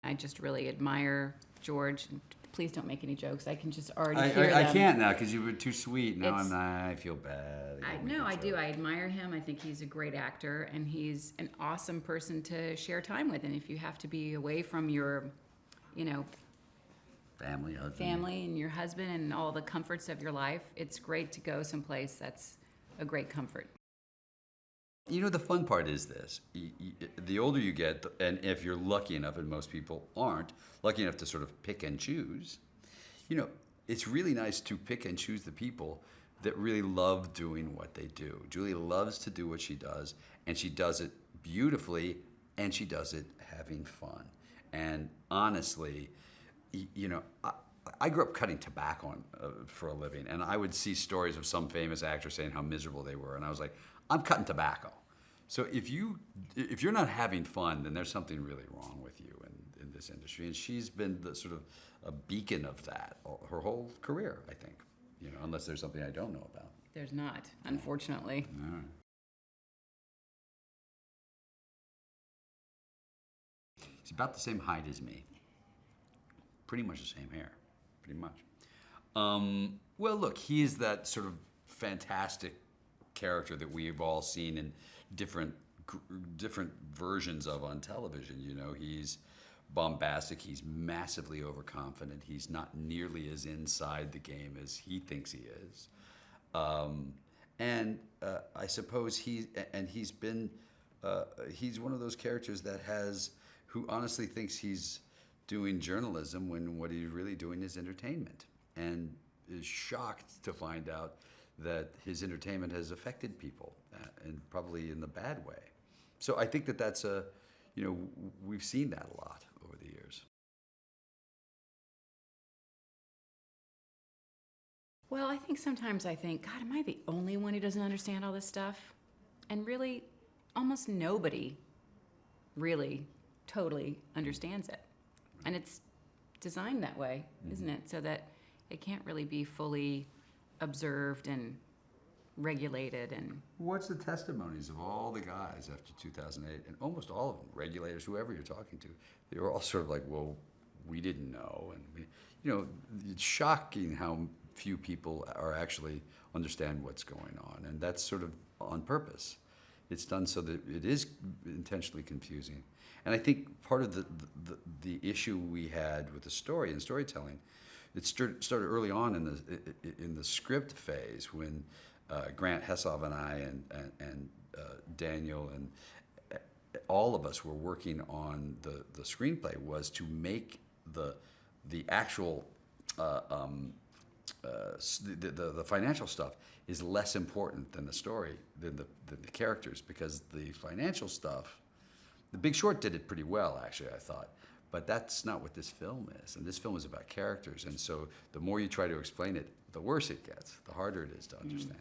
I just really admire George. Please don't make any jokes. I can just already hear them. I can't now because you were too sweet. Now It's- I feel bad. I do. I admire him. I think he's a great actor, and he's an awesome person to share time with. And if you have to be away from your, family and your husband and all the comforts of your life, it's great to go someplace that's a great comfort. The fun part is this. The older you get, and if you're lucky enough, and most people aren't, lucky enough to sort of pick and choose, it's really nice to pick and choose the people that really love doing what they do. Julie loves to do what she does, and she does it beautifully, and she does it having fun. And honestly, I grew up cutting tobacco for a living, and I would see stories of some famous actor saying how miserable they were, and I was like, I'm cutting tobacco. So if you're not having fun, then there's something really wrong with you in this industry. And she's been the sort of a beacon of that her whole career, I think. Unless there's something I don't know about. There's not, unfortunately. All right. He's about the same height as me. Pretty much the same hair. Pretty much. Well, look, he is that sort of fantastic character that we've all seen in different versions of on television. He's bombastic. He's massively overconfident. He's not nearly as inside the game as he thinks he is. And I suppose he's one of those characters who honestly thinks he's doing journalism when what he's really doing is entertainment, and is shocked to find out that his entertainment has affected people, and probably in the bad way. So I think that's we've seen that a lot over the years. Well, I think sometimes God, am I the only one who doesn't understand all this stuff? And really, almost nobody really totally understands it. And it's designed that way, isn't it? So that it can't really be fully observed and regulated. And What's the testimonies of all the guys after 2008, and almost all of them, regulators, whoever you're talking to, they were all sort of like, well, we didn't know. And it's shocking how few people are actually understand what's going on, and that's sort of on purpose. It's done so that it is intentionally confusing. And I think part of the issue we had with the story and storytelling, it started early on in the script phase when Grant Hessov and I and Daniel and all of us were working on the screenplay, was to make the actual the financial stuff is less important than the story, than the characters, because the financial stuff, The Big Short did it pretty well, actually, I thought. But that's not what this film is. And this film is about characters. And so the more you try to explain it, the worse it gets, the harder it is to understand.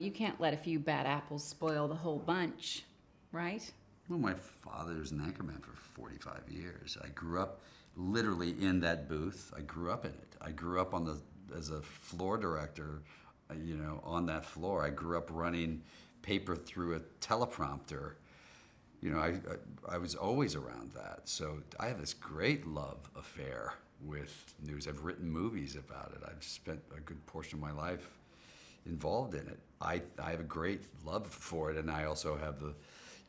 you can't let a few bad apples spoil the whole bunch, right? Well, my father's an anchorman for 45 years. I grew up literally in that booth. I grew up in it. I grew up as a floor director, on that floor. I grew up running paper through a teleprompter. I was always around that. So I have this great love affair with news. I've written movies about it. I've spent a good portion of my life involved in it. I have a great love for it, and I also have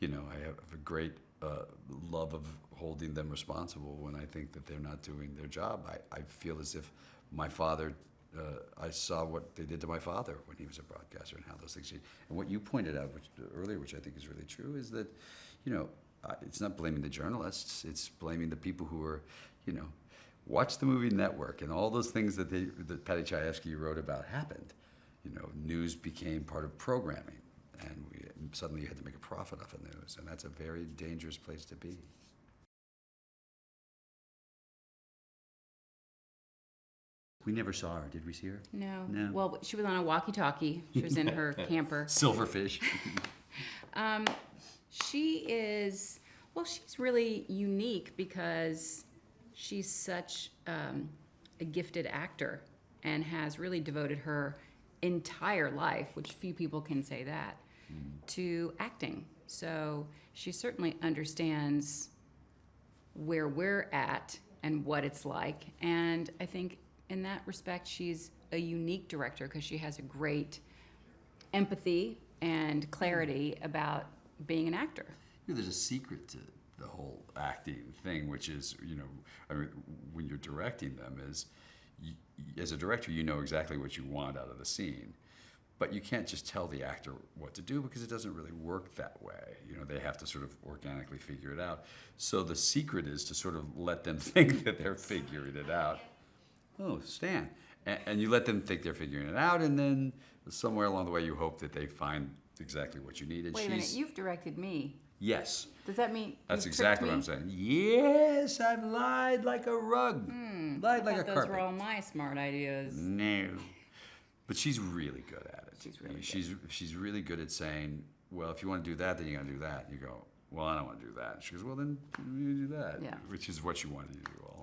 I have a great love of holding them responsible when I think that they're not doing their job. I feel as if my father, I saw what they did to my father when he was a broadcaster and how those things changed. And what you pointed out earlier, which I think is really true, is that, it's not blaming the journalists, it's blaming the people who are, watch the movie network and all those things that Patty Chayefsky wrote about happened. News became part of programming, and suddenly you had to make a profit off of news, and that's a very dangerous place to be. We never saw her. Did we see her? No. No. Well, she was on a walkie-talkie. She was in her camper. Silverfish. She's really unique because she's such a gifted actor and has really devoted her entire life, which few people can say that, to acting. So she certainly understands where we're at and what it's like. And I think in that respect, she's a unique director because she has a great empathy and clarity about being an actor. You know, there's a secret to the whole acting thing, which is, you know, I mean, when you're directing them, is as a director, you know exactly what you want out of the scene, but you can't just tell the actor what to do because it doesn't really work that way. You know, they have to sort of organically figure it out. So the secret is to sort of let them think that they're figuring it out. Oh, Stan. And you let them think they're figuring it out, and then somewhere along the way you hope that they find exactly what you need. And Wait a minute, you've directed me. Yes. Does that mean That's you've exactly what I'm tricked me? saying. Yes, I've lied like a rug. Lied like a Those carpet. were all my smart ideas. No. But she's really good at it. She's really She's really good at saying, well, if you want to do that, then you got to do that. You go, well, I don't want to do that. She goes, well, then you do that. Yeah. Which is what you wanted to do all